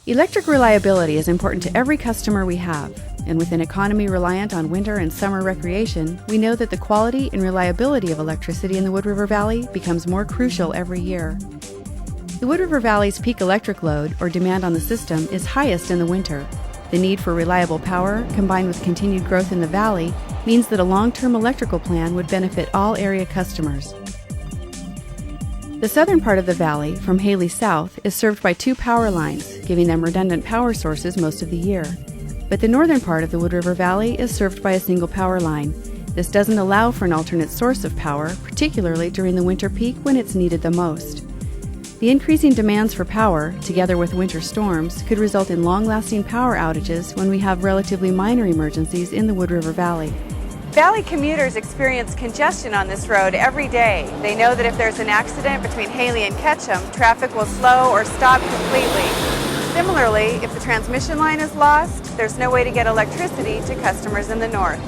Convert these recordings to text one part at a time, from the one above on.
Electric reliability is important to every customer we have, and with an economy reliant on winter and summer recreation, we know that the quality and reliability of electricity in the Wood River Valley becomes more crucial every year. The Wood River Valley's peak electric load, or demand on the system, is highest in the winter. The need for reliable power, combined with continued growth in the valley, means that a long-term electrical plan would benefit all area customers. The southern part of the valley, from Haley south, is served by 2 power lines, giving them redundant power sources most of the year. But the northern part of the Wood River Valley is served by a single power line. This doesn't allow for an alternate source of power, particularly during the winter peak when it's needed the most. The increasing demands for power, together with winter storms, could result in long-lasting power outages when we have relatively minor emergencies in the Wood River Valley. Valley commuters experience congestion on this road every day. They know that if there's an accident between Haley and Ketchum, traffic will slow or stop completely. Similarly, if the transmission line is lost, there's no way to get electricity to customers in the north.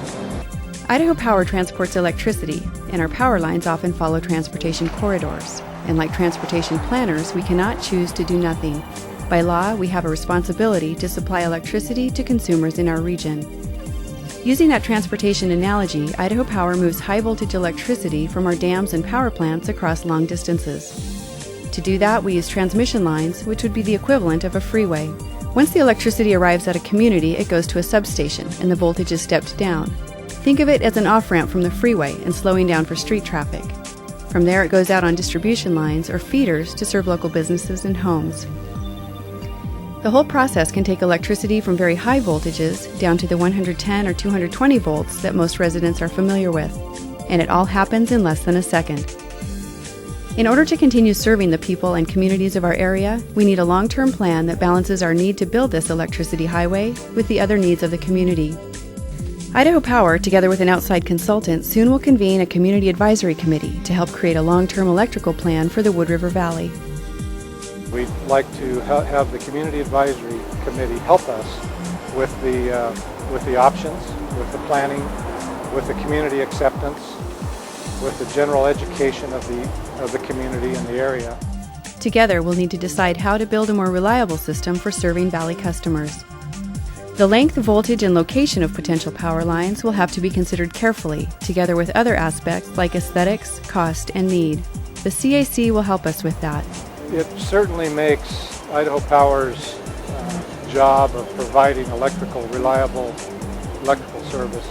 Idaho Power transports electricity, and our power lines often follow transportation corridors. And like transportation planners, we cannot choose to do nothing. By law, we have a responsibility to supply electricity to consumers in our region. Using that transportation analogy, Idaho Power moves high-voltage electricity from our dams and power plants across long distances. To do that, we use transmission lines, which would be the equivalent of a freeway. Once the electricity arrives at a community, it goes to a substation, and the voltage is stepped down. Think of it as an off-ramp from the freeway and slowing down for street traffic. From there, it goes out on distribution lines or feeders to serve local businesses and homes. The whole process can take electricity from very high voltages down to the 110 or 220 volts that most residents are familiar with, and it all happens in less than a second. In order to continue serving the people and communities of our area, we need a long-term plan that balances our need to build this electricity highway with the other needs of the community. Idaho Power, together with an outside consultant, soon will convene a community advisory committee to help create a long-term electrical plan for the Wood River Valley. We'd like to have the Community Advisory Committee help us with the options, with the planning, with the community acceptance, with the general education of the community in the area. Together, we'll need to decide how to build a more reliable system for serving Valley customers. The length, voltage, and location of potential power lines will have to be considered carefully, together with other aspects like aesthetics, cost, and need. The CAC will help us with that. It certainly makes Idaho Power's job of providing reliable electrical service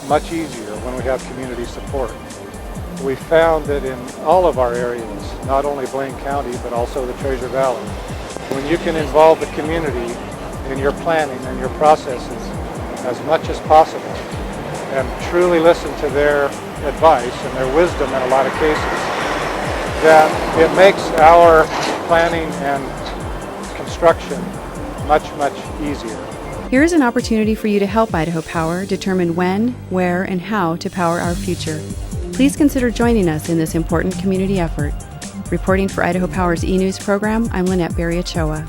much easier when we have community support. We found that in all of our areas, not only Blaine County, but also the Treasure Valley, when you can involve the community in your planning and your processes as much as possible and truly listen to their advice and their wisdom in a lot of cases, that it makes our planning and construction much easier. Here is an opportunity for you to help Idaho Power determine when, where, and how to power our future. Please consider joining us in this important community effort. Reporting for Idaho Power's e-News program, I'm Lynette Berry-Ochoa.